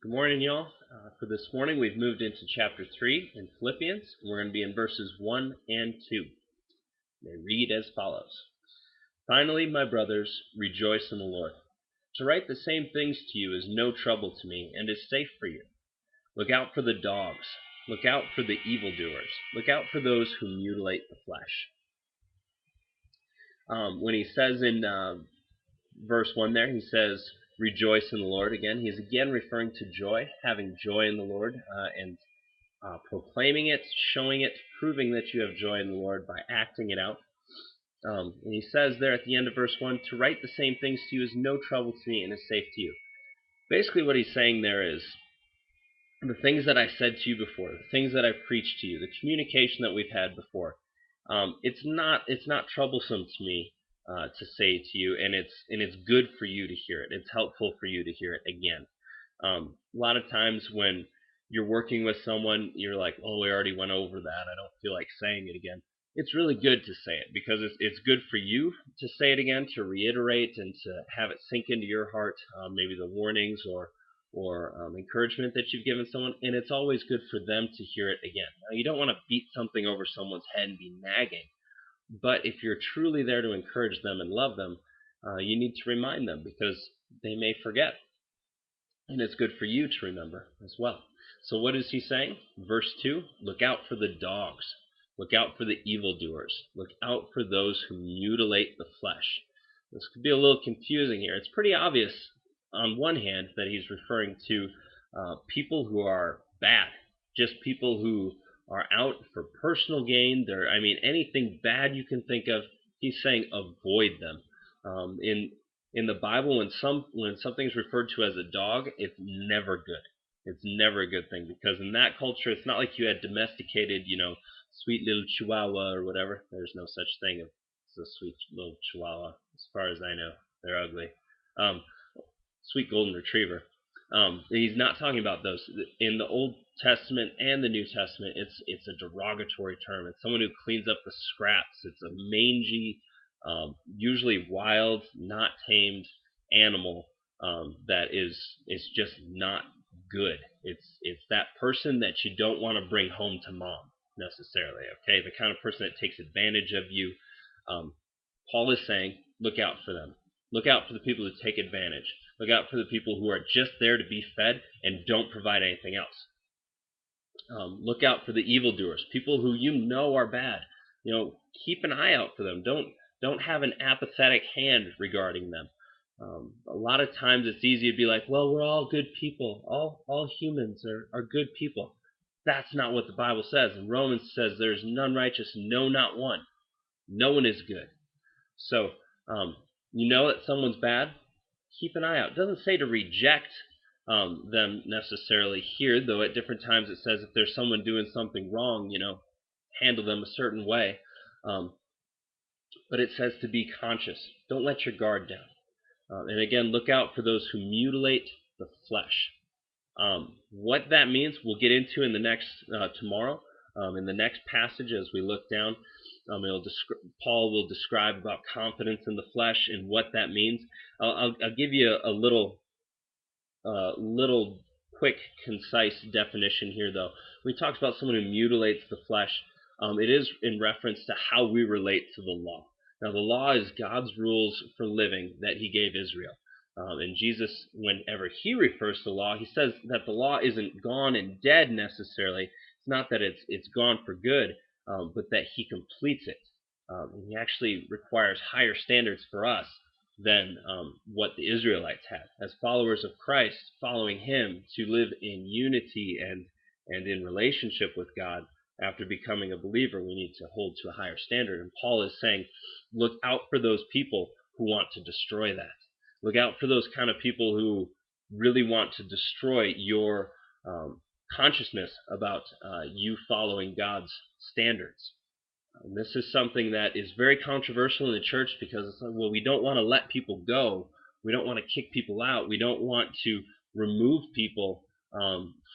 Good morning, y'all. For this morning, we've moved into chapter 3 in Philippians. We're going to be in verses 1 and 2. They read as follows. Finally, my brothers, rejoice in the Lord. To write the same things to you is no trouble to me and is safe for you. Look out for the dogs. Look out for the evildoers. Look out for those who mutilate the flesh. When he says in verse 1 there, he says, rejoice in the Lord. Again, he's again referring to joy, having joy in the Lord, and proclaiming it, showing it, proving that you have joy in the Lord by acting it out. And he says there at the end of verse 1, to write the same things to you is no trouble to me and is safe to you. Basically what he's saying there is, the things that I said to you before, the things that I've preached to you, the communication that we've had before, it's not troublesome to me to say to you, and it's good for you to hear it. It's helpful for you to hear it again. A lot of times when you're working with someone, you're like, oh, we already went over that. I don't feel like saying it again. It's really good to say it because it's good for you to say it again, to reiterate and to have it sink into your heart, maybe the warnings or encouragement that you've given someone, and it's always good for them to hear it again. Now, you don't want to beat something over someone's head and be nagging, but if you're truly there to encourage them and love them, you need to remind them because they may forget. And it's good for you to remember as well. So what is he saying? Verse 2, look out for the dogs. Look out for the evildoers. Look out for those who mutilate the flesh. This could be a little confusing here. It's pretty obvious on one hand that he's referring to people who are bad, just people who are out for personal gain. Anything bad you can think of, he's saying avoid them. In the Bible, when something's referred to as a dog, it's never good. It's never a good thing because in that culture, it's not like you had domesticated, sweet little Chihuahua or whatever. There's no such thing as a sweet little Chihuahua, as far as I know. They're ugly. Um, Sweet golden retriever. He's not talking about those in the Old Testament and the New Testament. It's a derogatory term. It's someone who cleans up the scraps. It's a mangy, usually wild, not tamed animal that is just not good. It's that person that you don't want to bring home to mom necessarily. Okay, the kind of person that takes advantage of you. Um, Paul is saying, look out for them. Look out for the people who take advantage. Look out for the people who are just there to be fed and don't provide anything else. Look out for the evildoers, people who you know are bad. Keep an eye out for them. Don't have an apathetic hand regarding them. A lot of times it's easy to be like, well, we're all good people. All humans are good people. That's not what the Bible says. And Romans says there's none righteous, no, not one. No one is good. So, um, you know that someone's bad, keep an eye out. It doesn't say to reject them necessarily here, though at different times it says if there's someone doing something wrong, handle them a certain way. Um, but it says to be conscious. Don't let your guard down. And again, look out for those who mutilate the flesh. What that means, we'll get into in the next tomorrow, in the next passage as we look down. Paul will describe about confidence in the flesh and what that means. I'll give you a little quick, concise definition here, though. When he talks about someone who mutilates the flesh, it is in reference to how we relate to the law. Now, the law is God's rules for living that he gave Israel. And Jesus, whenever he refers to the law, he says that the law isn't gone and dead necessarily. It's not that it's gone for good, but that he completes it. He actually requires higher standards for us than what the Israelites had. As followers of Christ, following him to live in unity and in relationship with God after becoming a believer, we need to hold to a higher standard. And Paul is saying, look out for those people who want to destroy that. Look out for those kind of people who really want to destroy your consciousness about you following God's standards. And this is something that is very controversial in the church because it's like, well, we don't want to let people go. We don't want to kick people out. We don't want to remove people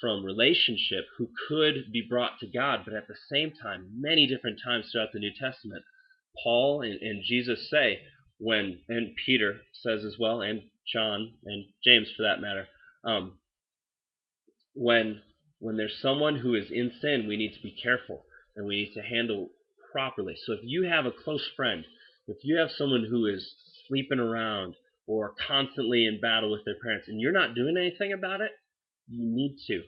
from relationship who could be brought to God. But at the same time, many different times throughout the New Testament, Paul and Jesus say, and Peter says as well, and John and James for that matter, when there's someone who is in sin, we need to be careful and we need to handle properly. So if you have a close friend, if you have someone who is sleeping around or constantly in battle with their parents and you're not doing anything about it, you need to.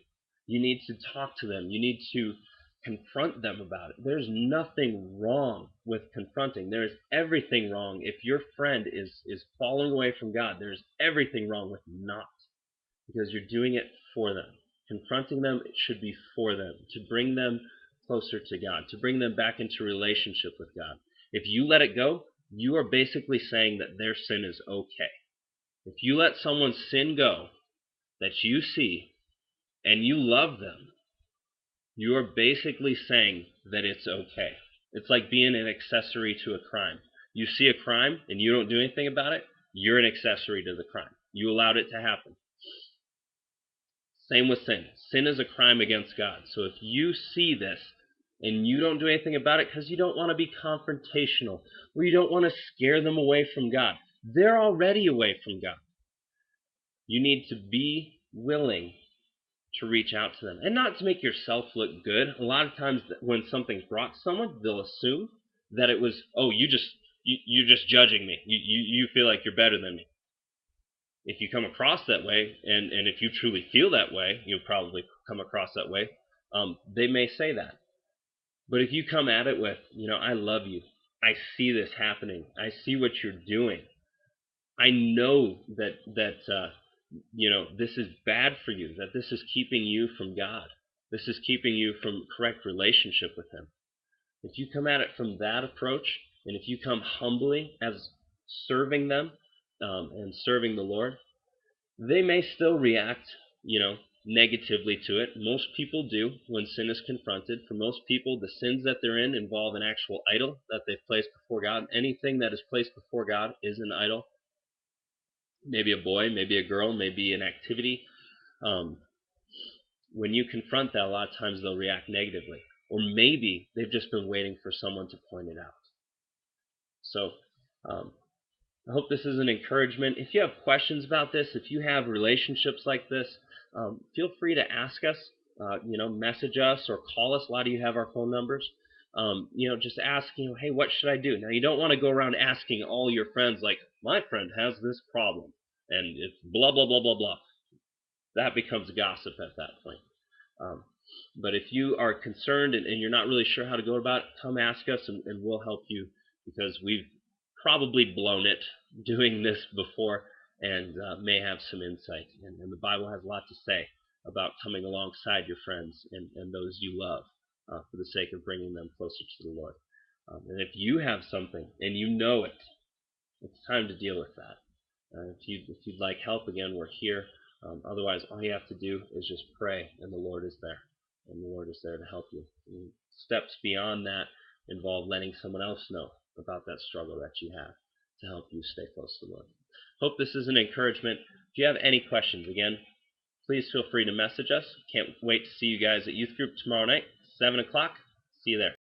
You need to talk to them. You need to confront them about it. There's nothing wrong with confronting. There's everything wrong if your friend is falling away from God. There's everything wrong with not, because you're doing it for them. Confronting them, it should be for them, to bring them closer to God, to bring them back into relationship with God. If you let it go, you are basically saying that their sin is okay. If you let someone's sin go that you see and you love them, you are basically saying that it's okay. It's like being an accessory to a crime. You see a crime and you don't do anything about it, you're an accessory to the crime. You allowed it to happen. Same with sin. Sin is a crime against God. So if you see this and you don't do anything about it because you don't want to be confrontational or you don't want to scare them away from God, they're already away from God. You need to be willing to reach out to them and not to make yourself look good. A lot of times when something's brought to someone, they'll assume that it was, oh, you're just judging me. You feel like you're better than me. If you come across that way, and if you truly feel that way, you'll probably come across that way, they may say that. But if you come at it with, I love you. I see this happening. I see what you're doing. I know that this is bad for you, that this is keeping you from God. This is keeping you from correct relationship with Him. If you come at it from that approach, and if you come humbly as serving them and serving the Lord, they may still react, negatively to it. Most people do when sin is confronted. For most people, the sins that they're in involve an actual idol that they've placed before God. Anything that is placed before God is an idol. Maybe a boy, maybe a girl, maybe an activity. When you confront that, a lot of times they'll react negatively. Or maybe they've just been waiting for someone to point it out. So I hope this is an encouragement. If you have questions about this, if you have relationships like this, feel free to ask us, message us or call us. A lot of you have our phone numbers. Just ask, hey, what should I do? Now, you don't want to go around asking all your friends, like, my friend has this problem, and it's blah, blah, blah, blah, blah. That becomes gossip at that point. But if you are concerned and you're not really sure how to go about it, come ask us and we'll help you, because we've probably blown it doing this before and may have some insight. And the Bible has a lot to say about coming alongside your friends and those you love for the sake of bringing them closer to the Lord. And if you have something and you know it, it's time to deal with that. If you'd like help, again, we're here. Otherwise, all you have to do is just pray, and the Lord is there. And the Lord is there to help you. And steps beyond that involve letting someone else know about that struggle that you have to help you stay close to the Lord. Hope this is an encouragement. If you have any questions, again, please feel free to message us. Can't wait to see you guys at youth group tomorrow night, 7 o'clock. See you there.